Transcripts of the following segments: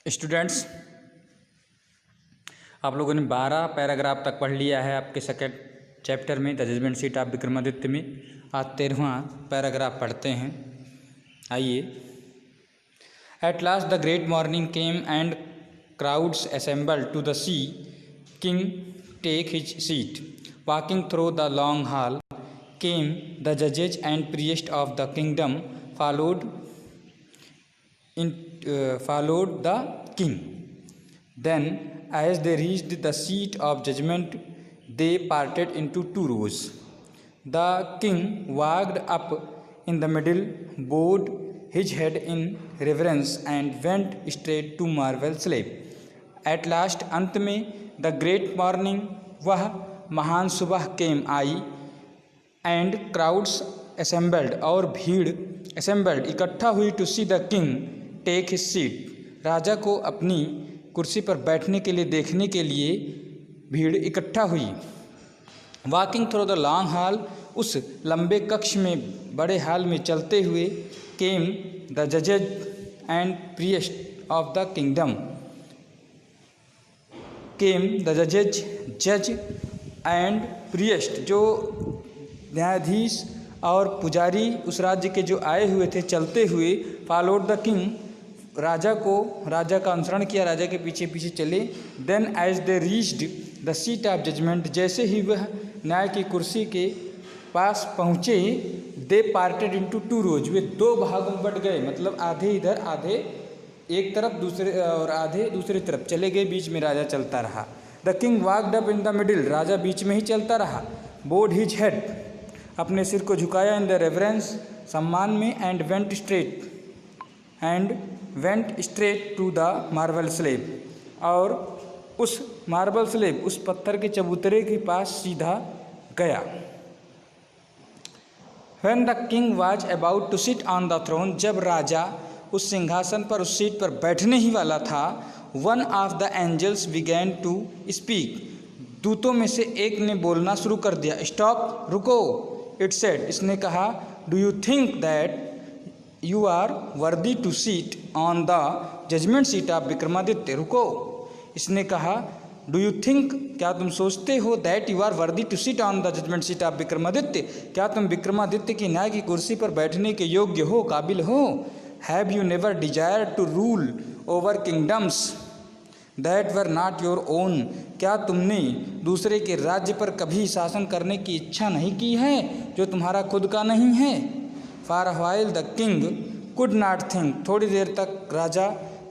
Students, आप लोगों ने 12 पैराग्राफ तक पढ़ लिया है आपके सेकेंड चैप्टर में the judgement seat of Vikramaditya में। आज 13वां पैराग्राफ पढ़ते हैं। आइए। At last the great morning came and crowds assembled to the see king take his seat walking through the long hall came the जजेज and priest of the kingdom followed the king. Then, as they reached the seat of judgment, they parted into two rows. The king walked up in the middle, bowed his head in reverence, and went straight to Marvel's slave. At last, अंत में the great morning, वह महान सुबह came I, and crowds assembled, और भीड़ assembled इकट्ठा हुई to see the king take his seat, राजा को अपनी कुर्सी पर बैठने के लिए देखने के लिए भीड़ इकट्ठा हुई। Walking through the long hall, उस लंबे कक्ष में बड़े हॉल में चलते हुए, केम द जजेज and priest of the kingdom, came the जजेज, जज एंड प्रीस्ट, जो न्यायाधीश और पुजारी उस राज्य के जो आए हुए थे चलते हुए, फॉलोड द किंग, राजा का अनुसरण किया, राजा के पीछे पीछे चले। Then as they reached the seat of judgment, जैसे ही वह न्याय की कुर्सी के पास पहुँचे, they parted into two rows, वे दो भागों में बट गए, मतलब आधे इधर आधे एक तरफ दूसरे और आधे दूसरी तरफ चले गए, बीच में राजा चलता रहा। The king walked up in the middle, राजा बीच में ही चलता रहा। बोड हिज हेड, अपने सिर को झुकाया, इन द रेवरेंस, सम्मान में, and went straight to the marble slab, और उस मार्बल स्लेब, उस पत्थर के चबूतरे के पास सीधा गया। When the king was about to sit on the throne, जब राजा उस सिंहासन पर, उस सीट पर बैठने ही वाला था, one of the angels began to speak, दूतों में से एक ने बोलना शुरू कर दिया। स्टॉप, रुको, इट सेड, इसने कहा, do you think that you are worthy to seat on the judgement seat of Vikramaditya, रुको, इसने कहा, डू यू थिंक, क्या तुम सोचते हो, that you are worthy to seat on the judgement seat of Vikramaditya, क्या तुम विक्रमादित्य की न्याय की कुर्सी पर बैठने के योग्य हो, काबिल हो। Have you never desire to rule over kingdoms that were not your own, क्या तुमने दूसरे के राज्य पर कभी शासन करने की इच्छा नहीं की है जो तुम्हारा खुद का नहीं है। For a while the king could not think, थोड़ी देर तक राजा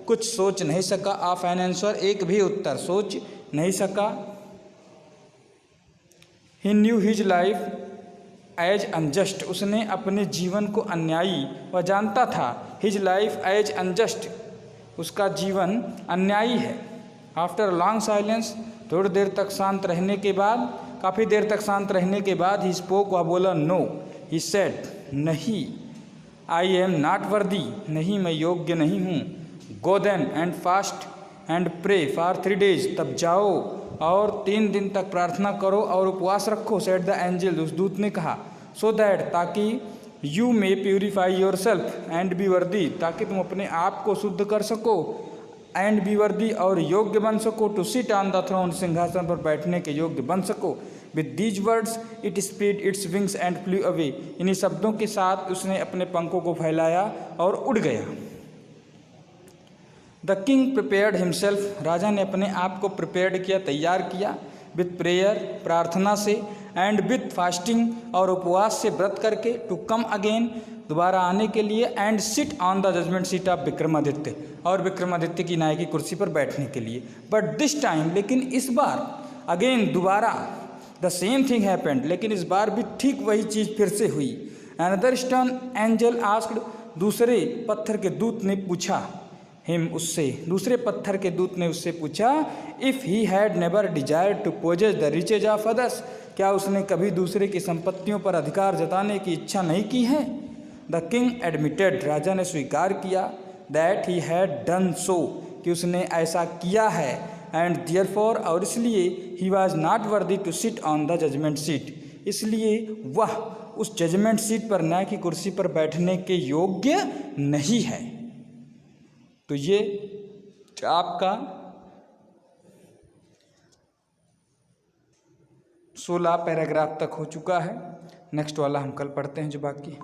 कुछ सोच नहीं सका। ऑफ एन आंसर, एक भी उत्तर सोच नहीं सका। He knew his life as unjust, उसने अपने जीवन को अन्यायी, वह जानता था, हिज लाइफ एज अनजस्ट, उसका जीवन अन्यायी है। आफ्टर लॉन्ग साइलेंस, थोड़ी देर तक शांत रहने के बाद, काफ़ी देर तक शांत रहने के बाद, ही स्पोक, वह बोला, नो, ही सेड, नहीं, आई एम नॉट वर्दी, नहीं, मैं योग्य नहीं हूँ। Go then and fast and pray for 3 days, तब जाओ और 3 दिन तक प्रार्थना करो और उपवास रखो। सेड द एंजल, उस दूत ने कहा, सो दैट, ताकि you may purify your self and be worthy, ताकि तुम अपने आप को शुद्ध कर सको, एंड बी वर्दी, और योग्य बन सको, to sit on the throne, सिंहासन पर बैठने के योग्य बन सको। With these words it spread its wings and flew away, इन्हीं शब्दों के साथ उसने अपने पंखों को फैलाया और उड़ गया। द किंग प्रिपेयर्ड हिमसेल्फ, राजा ने अपने आप को प्रिपेयर्ड किया, तैयार किया, विथ प्रेयर, प्रार्थना से, एंड विथ फास्टिंग, और उपवास से, व्रत करके, टू कम अगेन, दोबारा आने के लिए, and sit on the judgement seat of Vikramaditya, और विक्रमादित्य की न्याय की कुर्सी पर बैठने के लिए। बट दिस टाइम, लेकिन इस बार, अगेन, दोबारा, द सेम थिंग हैपेंड, लेकिन इस बार भी ठीक वही चीज़ फिर से हुई। अनदर स्टोन एंजल आस्क्ड, दूसरे पत्थर के दूत ने पूछा, हिम, उससे, दूसरे पत्थर के दूत ने उससे पूछा, if he had never desire to possess the riches of others, क्या उसने कभी दूसरे की संपत्तियों पर अधिकार जताने की इच्छा नहीं की है। द किंग एडमिटेड, राजा ने स्वीकार किया, that he had done so, कि उसने ऐसा किया है, एंड देयरफॉर, और इसलिए, he was not worthy to sit on the judgement seat, इसलिए वह उस जजमेंट सीट पर, न्याय की कुर्सी पर बैठने के योग्य नहीं है। तो ये आपका 16 पैराग्राफ तक हो चुका है। नेक्स्ट वाला हम कल पढ़ते हैं जो बाकी